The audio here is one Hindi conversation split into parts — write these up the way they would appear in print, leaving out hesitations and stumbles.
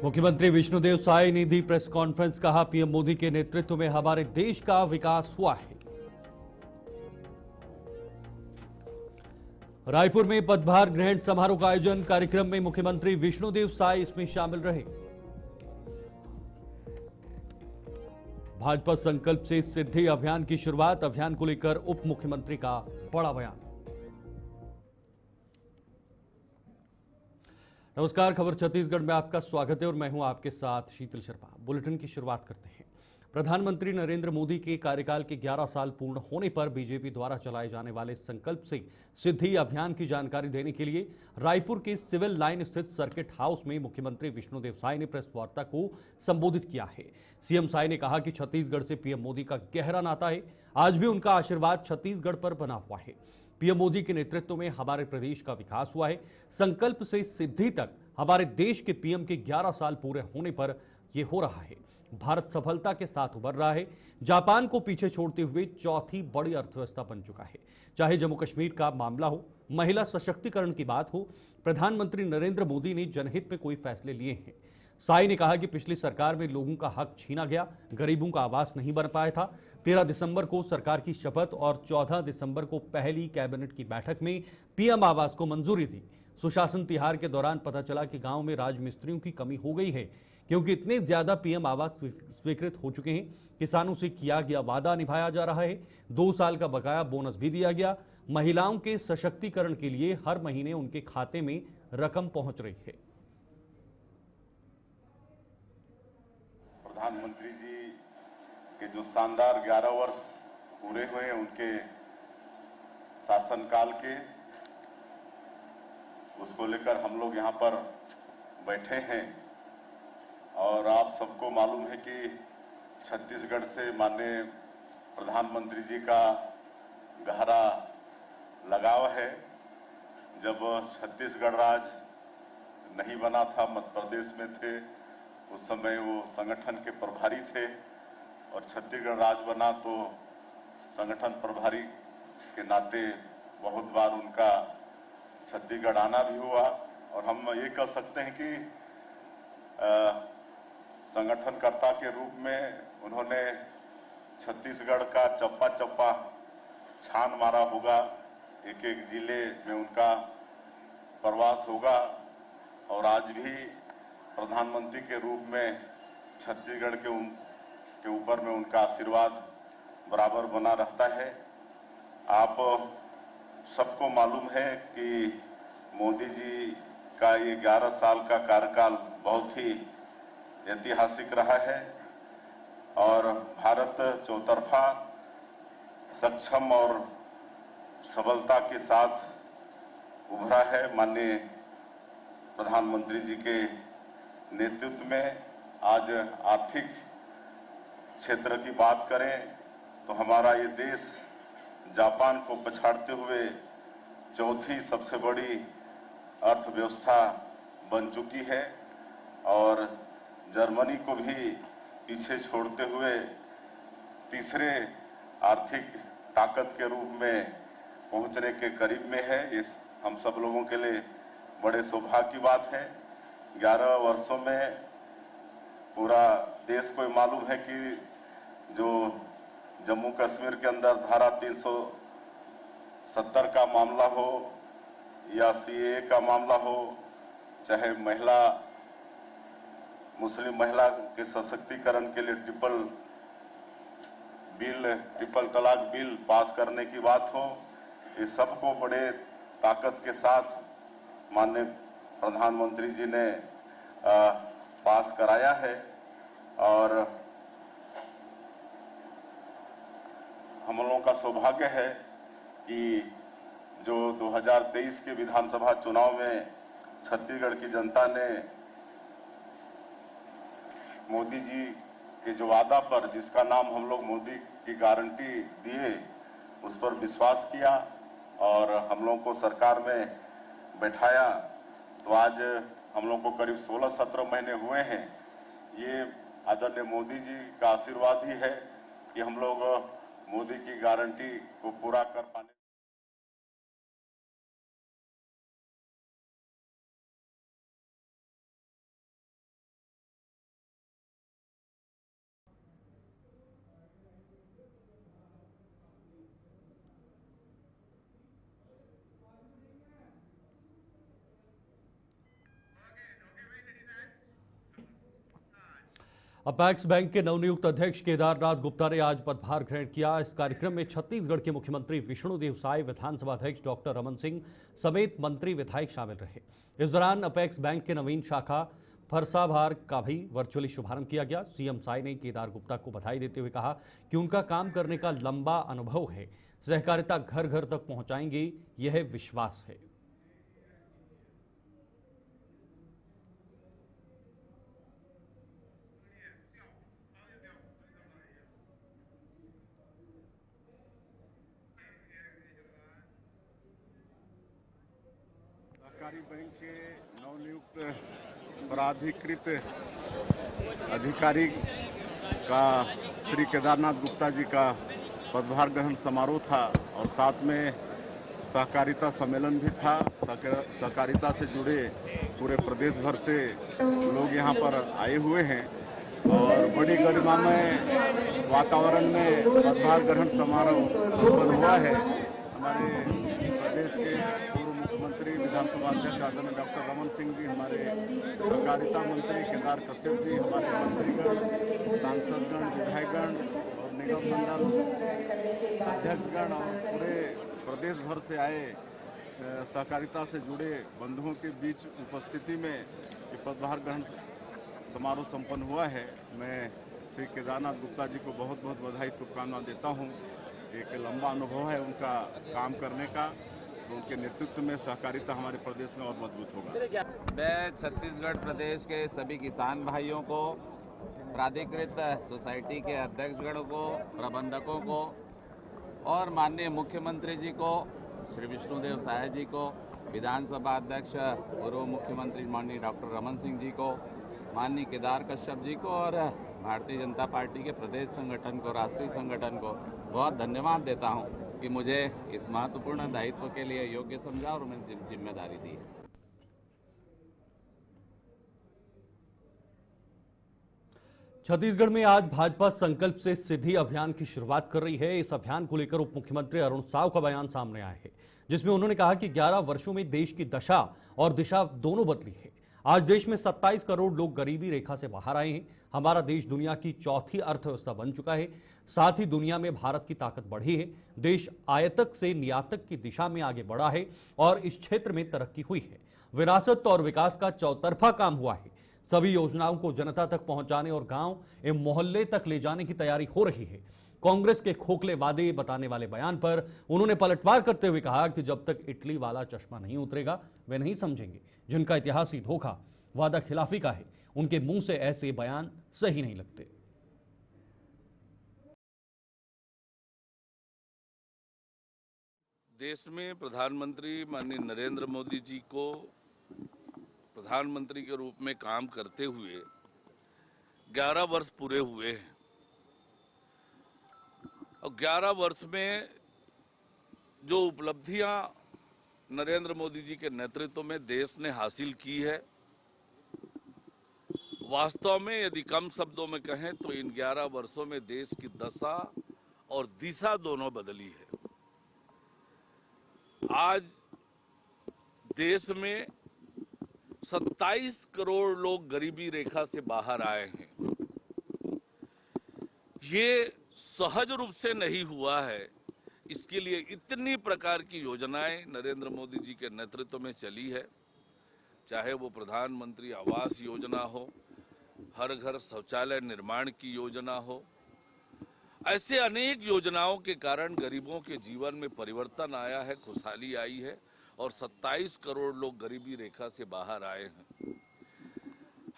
मुख्यमंत्री विष्णुदेव साय ने दी प्रेस कॉन्फ्रेंस। कहा, पीएम मोदी के नेतृत्व में हमारे देश का विकास हुआ है। रायपुर में पदभार ग्रहण समारोह का आयोजन। कार्यक्रम में मुख्यमंत्री विष्णुदेव साय इसमें शामिल रहे। भाजपा संकल्प से सिद्धि अभियान की शुरुआत। अभियान को लेकर उप मुख्यमंत्री का बड़ा बयान। नमस्कार, खबर छत्तीसगढ़ में आपका स्वागत है और मैं हूं आपके साथ शीतल शर्मा। बुलेटिन की शुरुआत करते हैं। प्रधानमंत्री नरेंद्र मोदी के कार्यकाल के 11 साल पूर्ण होने पर बीजेपी द्वारा चलाए जाने वाले संकल्प से सिद्धि अभियान की जानकारी देने के लिए रायपुर के सिविल लाइन स्थित सर्किट हाउस में मुख्यमंत्री विष्णुदेव साय ने प्रेस वार्ता को संबोधित किया है। सीएम साय ने कहा कि छत्तीसगढ़ से पीएम मोदी का गहरा नाता है। आज भी उनका आशीर्वाद छत्तीसगढ़ पर बना हुआ है। पीएम मोदी के नेतृत्व में हमारे प्रदेश का विकास हुआ है। संकल्प से सिद्धि तक हमारे देश के पीएम के 11 साल पूरे होने पर यह हो रहा है। भारत सफलता के साथ उभर रहा है। जापान को पीछे छोड़ते हुए चौथी बड़ी अर्थव्यवस्था बन चुका है। चाहे जम्मू कश्मीर का मामला हो, महिला सशक्तिकरण की बात हो, प्रधानमंत्री नरेंद्र मोदी ने जनहित में कोई फैसले लिए हैं। साय ने कहा कि पिछली सरकार में लोगों का हक छीना गया, गरीबों का आवास नहीं बन पाया था। 13 दिसंबर को सरकार की शपथ और 14 दिसंबर को पहली कैबिनेट की बैठक में पीएम आवास को मंजूरी दी। सुशासन तिहार के दौरान पता चला कि गांव में राजमिस्त्रियों की कमी हो गई है, क्योंकि इतने ज्यादा पीएम आवास स्वीकृत हो चुके हैं। किसानों से किया गया वादा निभाया जा रहा है। 2 साल का बकाया बोनस भी दिया गया। महिलाओं के सशक्तिकरण के लिए हर महीने उनके खाते में रकम पहुंच रही है। प्रधानमंत्री जी के जो शानदार 11 वर्ष पूरे हुए उनके शासनकाल के, उसको लेकर हम लोग यहाँ पर बैठे हैं। और आप सबको मालूम है कि छत्तीसगढ़ से माननीय प्रधानमंत्री जी का गहरा लगाव है। जब छत्तीसगढ़ राज्य नहीं बना था, मध्य प्रदेश में थे, उस समय वो संगठन के प्रभारी थे। और छत्तीसगढ़ राज्य बना तो संगठन प्रभारी के नाते बहुत बार उनका छत्तीसगढ़ आना भी हुआ। और हम ये कह सकते हैं कि संगठनकर्ता के रूप में उन्होंने छत्तीसगढ़ का चप्पा चप्पा छान मारा होगा। एक एक जिले में उनका प्रवास होगा। और आज भी प्रधानमंत्री के रूप में छत्तीसगढ़ के ऊपर में उनका आशीर्वाद बराबर बना रहता है। आप सबको मालूम है कि मोदी जी का ये 11 साल का कार्यकाल बहुत ही ऐतिहासिक रहा है। और भारत चौतरफा सक्षम और सबलता के साथ उभरा है। माननीय प्रधानमंत्री जी के नेतृत्व में आज आर्थिक क्षेत्र की बात करें तो हमारा ये देश जापान को पछाड़ते हुए चौथी सबसे बड़ी अर्थव्यवस्था बन चुकी है। और जर्मनी को भी पीछे छोड़ते हुए तीसरे आर्थिक ताकत के रूप में पहुंचने के करीब में है। इस हम सब लोगों के लिए बड़े सौभाग्य की बात है। 11 वर्षों में पूरा देश को मालूम है कि जो जम्मू कश्मीर के अंदर धारा 370 का मामला हो या सीएए का मामला हो, चाहे मुस्लिम महिला के सशक्तिकरण के लिए ट्रिपल तलाक बिल पास करने की बात हो, ये सबको बड़े ताकत के साथ माननीय प्रधानमंत्री जी ने पास कराया है। और हम लोगों का सौभाग्य है कि जो 2023 के विधानसभा चुनाव में छत्तीसगढ़ की जनता ने मोदी जी के जो वादा पर, जिसका नाम हम लोग मोदी की गारंटी दिए, उस पर विश्वास किया और हम लोगों को सरकार में बैठाया। तो आज हम लोग को करीब 16-17 महीने हुए हैं। ये आदरणीय मोदी जी का आशीर्वाद ही है कि हम लोग मोदी की गारंटी को पूरा कर पाने अपेक्स बैंक के नवनियुक्त अध्यक्ष केदारनाथ गुप्ता ने आज पदभार ग्रहण किया। इस कार्यक्रम में छत्तीसगढ़ के मुख्यमंत्री विष्णुदेव साय, विधानसभा अध्यक्ष डॉक्टर रमन सिंह समेत मंत्री विधायक शामिल रहे। इस दौरान अपेक्स बैंक के नवीन शाखा फरसाभार का भी वर्चुअली शुभारंभ किया गया। सीएम साय ने केदार गुप्ता को बधाई देते हुए कहा कि उनका काम करने का लंबा अनुभव है, सहकारिता घर घर तक पहुंचाएंगे, यह विश्वास है। सहकारी बैंक के नवनियुक्त पदाधिकृत अधिकारी का श्री केदारनाथ गुप्ता जी का पदभार ग्रहण समारोह था और साथ में सहकारिता सम्मेलन भी था। सहकारिता से जुड़े पूरे प्रदेश भर से लोग यहाँ पर आए हुए हैं और बड़ी गरिमामय वातावरण में पदभार ग्रहण समारोह संपन्न हुआ है। हमारे प्रदेश के पूर्व मुख्यमंत्री विधानसभा अध्यक्ष आदरणीय डॉक्टर रमन सिंह जी, हमारे सहकारिता मंत्री केदार कश्यप जी, हमारे मंत्रीगण, सांसदगण, विधायकगण और निगम मंडल अध्यक्षगण और पूरे प्रदेश भर से आए सहकारिता से जुड़े बंधुओं के बीच उपस्थिति में ये पदभार ग्रहण समारोह संपन्न हुआ है। मैं श्री केदारनाथ गुप्ता जी को बहुत बहुत बधाई, शुभकामनाएं देता हूं। एक लंबा अनुभव है उनका काम करने का, तो उनके नेतृत्व में सहकारिता हमारे प्रदेश में और मजबूत होगा। मैं छत्तीसगढ़ प्रदेश के सभी किसान भाइयों को, प्राधिकृत सोसाइटी के अध्यक्षगणों को, प्रबंधकों को और माननीय मुख्यमंत्री जी को, श्री विष्णुदेव साय जी को, विधानसभा अध्यक्ष पूर्व मुख्यमंत्री माननीय डॉक्टर रमन सिंह जी को, माननीय केदार कश्यप जी को और भारतीय जनता पार्टी के प्रदेश संगठन को, राष्ट्रीय संगठन को बहुत धन्यवाद देता हूं कि मुझे इस महत्वपूर्ण दायित्व के लिए योग्य समझा और मैंने जिम्मेदारी दी है। छत्तीसगढ़ में आज भाजपा संकल्प से सिद्धि अभियान की शुरुआत कर रही है। इस अभियान को लेकर उप मुख्यमंत्री अरुण साव का बयान सामने आया है, जिसमें उन्होंने कहा कि 11 वर्षों में देश की दशा और दिशा दोनों बदली है। आज देश में 27 करोड़ लोग गरीबी रेखा से बाहर आए हैं। हमारा देश दुनिया की चौथी अर्थव्यवस्था बन चुका है। साथ ही दुनिया में भारत की ताकत बढ़ी है। देश आयातक से निर्यातक की दिशा में आगे बढ़ा है और इस क्षेत्र में तरक्की हुई है। विरासत और विकास का चौतरफा काम हुआ है। सभी योजनाओं को जनता तक पहुंचाने और गांव एवं मोहल्ले तक ले जाने की तैयारी हो रही है। कांग्रेस के खोखले वादे बताने वाले बयान पर उन्होंने पलटवार करते हुए कहा कि जब तक इटली वाला चश्मा नहीं उतरेगा वे नहीं समझेंगे। जिनका इतिहासी धोखा वादा खिलाफी का है, उनके मुंह से ऐसे बयान सही नहीं लगते। देश में प्रधानमंत्री माननीय नरेंद्र मोदी जी को प्रधानमंत्री के रूप में काम करते हुए 11 वर्ष पूरे हुए हैं और 11 वर्ष में जो उपलब्धियां नरेंद्र मोदी जी के नेतृत्व में देश ने हासिल की है, वास्तव में यदि कम शब्दों में कहें तो इन 11 वर्षों में देश की दशा और दिशा दोनों बदली है। आज देश में 27 करोड़ लोग गरीबी रेखा से बाहर आए हैं। ये सहज रूप से नहीं हुआ है, इसके लिए इतनी प्रकार की योजनाएं नरेंद्र मोदी जी के नेतृत्व में चली है। चाहे वो प्रधानमंत्री आवास योजना हो, हर घर शौचालय निर्माण की योजना हो, ऐसे अनेक योजनाओं के कारण गरीबों के जीवन में परिवर्तन आया है, खुशहाली आई है और 27 करोड़ लोग गरीबी रेखा से बाहर आए हैं।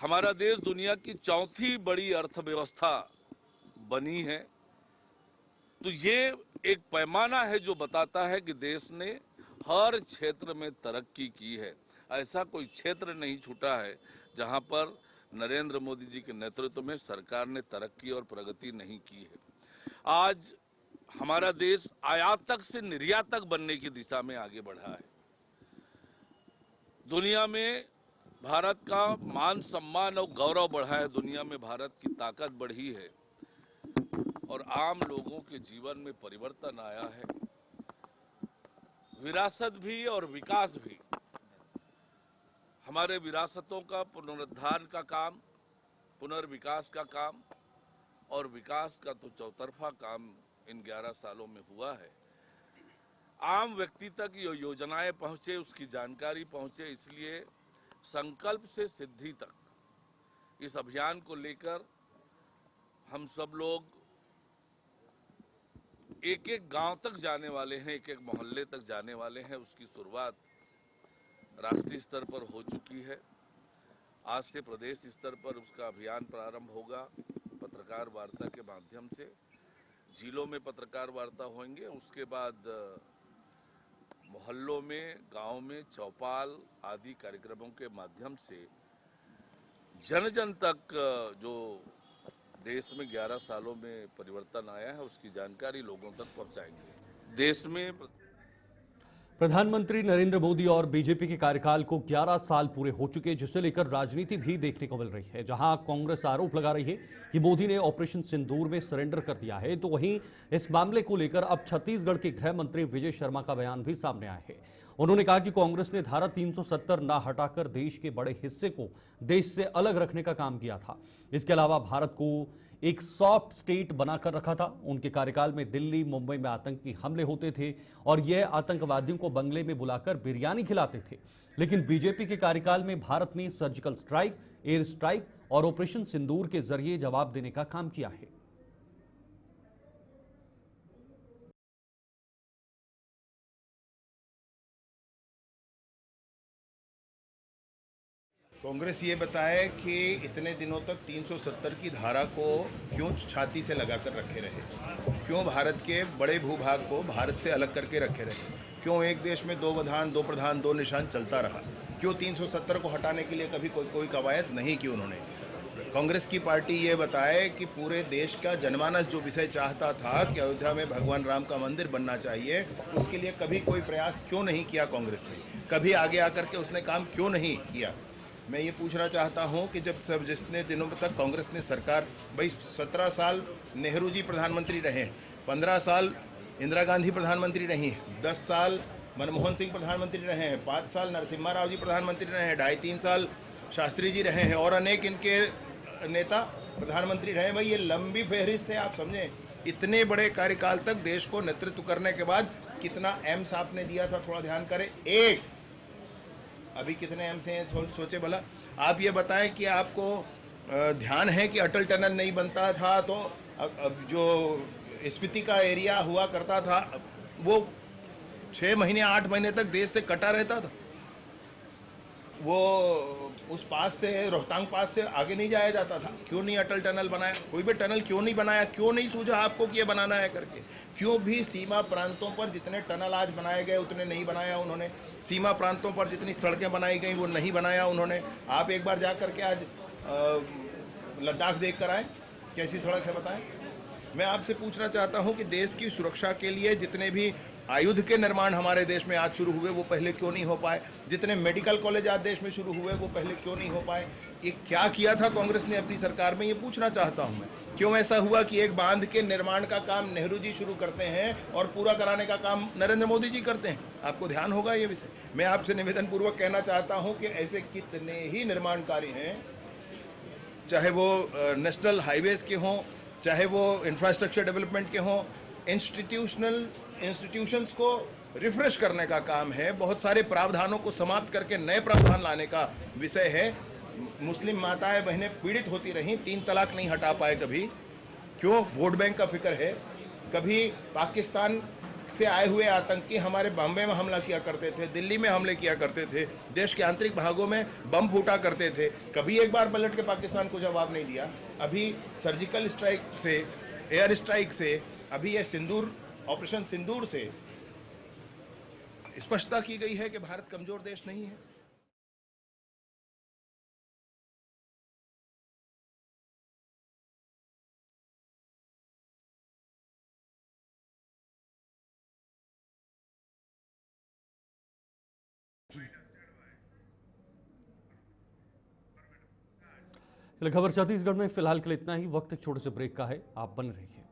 हमारा देश दुनिया की चौथी बड़ी अर्थव्यवस्था बनी है। तो ये एक पैमाना है जो बताता है कि देश ने हर क्षेत्र में तरक्की की है। ऐसा कोई क्षेत्र नहीं छूटा है जहां पर नरेंद्र मोदी जी के नेतृत्व में सरकार ने तरक्की और प्रगति नहीं की है। आज हमारा देश आयातक से निर्यातक बनने की दिशा में आगे बढ़ा है। दुनिया में भारत का मान सम्मान और गौरव बढ़ा है, दुनिया में भारत की ताकत बढ़ी है और आम लोगों के जीवन में परिवर्तन आया है। विरासत भी और विकास भी, हमारे विरासतों का पुनरुद्धार का काम, पुनर्विकास का काम और विकास का तो चौतरफा काम इन 11 सालों में हुआ है। आम व्यक्ति तक ये योजनाएं पहुंचे, उसकी जानकारी पहुंचे, इसलिए संकल्प से सिद्धि तक इस अभियान को लेकर हम सब लोग एक एक गांव तक जाने वाले हैं, एक एक मोहल्ले तक जाने वाले हैं। उसकी शुरुआत राष्ट्रीय स्तर पर हो चुकी है। आज से प्रदेश स्तर पर उसका अभियान प्रारंभ होगा। पत्रकार वार्ता के माध्यम से जिलों में पत्रकार वार्ता होंगे, उसके बाद मोहल्लों में, गांव में चौपाल आदि कार्यक्रमों के माध्यम से जन जन तक जो देश में 11 सालों में परिवर्तन आया है उसकी जानकारी लोगों तक पहुंचाएंगे। देश में प्रधानमंत्री नरेंद्र मोदी और बीजेपी के कार्यकाल को 11 साल पूरे हो चुके, जिसे लेकर राजनीति भी देखने को मिल रही है। जहां कांग्रेस आरोप लगा रही है कि मोदी ने ऑपरेशन सिंदूर में सरेंडर कर दिया है, तो वहीं इस मामले को लेकर अब छत्तीसगढ़ के गृह मंत्री विजय शर्मा का बयान भी सामने आया है। उन्होंने कहा कि कांग्रेस ने धारा 370 न हटाकर देश के बड़े हिस्से को देश से अलग रखने का काम किया था। इसके अलावा भारत को एक सॉफ्ट स्टेट बनाकर रखा था। उनके कार्यकाल में दिल्ली, मुंबई में आतंकी हमले होते थे और यह आतंकवादियों को बंगले में बुलाकर बिरयानी खिलाते थे। लेकिन बीजेपी के कार्यकाल में भारत ने सर्जिकल स्ट्राइक, एयर स्ट्राइक और ऑपरेशन सिंदूर के जरिए जवाब देने का काम किया है। कांग्रेस ये बताए कि इतने दिनों तक 370 की धारा को क्यों छाती से लगाकर रखे रहे, क्यों भारत के बड़े भूभाग को भारत से अलग करके रखे रहे, क्यों एक देश में दो विधान, दो प्रधान, दो निशान चलता रहा, क्यों 370 को हटाने के लिए कभी कोई कवायद नहीं की उन्होंने। कांग्रेस की पार्टी ये बताए कि पूरे देश का जनमानस जो विषय चाहता था कि अयोध्या में भगवान राम का मंदिर बनना चाहिए, उसके लिए कभी कोई प्रयास क्यों नहीं किया कांग्रेस ने, कभी आगे आकर के उसने काम क्यों नहीं किया। मैं ये पूछना चाहता हूँ कि जितने दिनों तक कांग्रेस ने सरकार, भाई 17 साल नेहरू जी प्रधानमंत्री रहे, 15 साल इंदिरा गांधी प्रधानमंत्री रही, 10 साल मनमोहन सिंह प्रधानमंत्री रहे हैं, 5 साल नरसिम्हा राव जी प्रधानमंत्री रहे हैं, 2.5-3 साल शास्त्री जी रहे हैं और अनेक इनके नेता प्रधानमंत्री रहे। भाई ये लंबी फहरिस्त है, आप समझें। इतने बड़े कार्यकाल तक देश को नेतृत्व करने के बाद कितना एम्स आपने दिया था, थोड़ा ध्यान करें। एक, अभी कितने एम्स हैं सोचे भला। आप ये बताएं कि आपको ध्यान है कि अटल टनल नहीं बनता था तो अब जो स्पीति का एरिया हुआ करता था वो 6 महीने 8 महीने तक देश से कटा रहता था। वो उस पास से, रोहतांग पास से आगे नहीं जाया जाता था। क्यों नहीं अटल टनल बनाया? कोई भी टनल क्यों नहीं बनाया? क्यों नहीं सूझा आपको कि ये बनाना है करके? क्यों भी सीमा प्रांतों पर जितने टनल आज बनाए गए उतने नहीं बनाया उन्होंने? सीमा प्रांतों पर जितनी सड़कें बनाई गई वो नहीं बनाया उन्होंने। आप एक बार जा करके आज लद्दाख देख कर आए, कैसी सड़क है बताएं। मैं आपसे पूछना चाहता हूं कि देश की सुरक्षा के लिए जितने भी आयुध के निर्माण हमारे देश में आज शुरू हुए वो पहले क्यों नहीं हो पाए? जितने मेडिकल कॉलेज आज देश में शुरू हुए वो पहले क्यों नहीं हो पाए? ये क्या किया था कांग्रेस ने अपनी सरकार में, ये पूछना चाहता हूं मैं। क्यों ऐसा हुआ कि एक बांध के निर्माण का काम नेहरू जी शुरू करते हैं और पूरा कराने का काम नरेंद्र मोदी जी करते हैं? आपको ध्यान होगा ये विषय। मैं आपसे निवेदन पूर्वक कहना चाहता हूं कि ऐसे कितने ही निर्माण कार्य हैं, चाहे वो नेशनल हाईवेज के हों, चाहे वो इंफ्रास्ट्रक्चर डेवलपमेंट के हों, इंस्टीट्यूशंस को रिफ्रेश करने का काम है। बहुत सारे प्रावधानों को समाप्त करके नए प्रावधान लाने का विषय है। मुस्लिम माताएं बहनें पीड़ित होती रहीं, 3 तलाक नहीं हटा पाए कभी। क्यों? वोट बैंक का फिक्र है। कभी पाकिस्तान से आए हुए आतंकी हमारे बॉम्बे में हमला किया करते थे, दिल्ली में हमले किया करते थे, देश के आंतरिक भागों में बम फूटा करते थे, कभी एक बार पलट के पाकिस्तान को जवाब नहीं दिया। अभी सर्जिकल स्ट्राइक से, एयर स्ट्राइक से, अभी ये सिंदूर, ऑपरेशन सिंदूर से स्पष्टता की गई है कि भारत कमजोर देश नहीं है। खबर छत्तीसगढ़ में फिलहाल के लिए इतना ही। वक्त एक छोटे से ब्रेक का है, आप बन रहिए।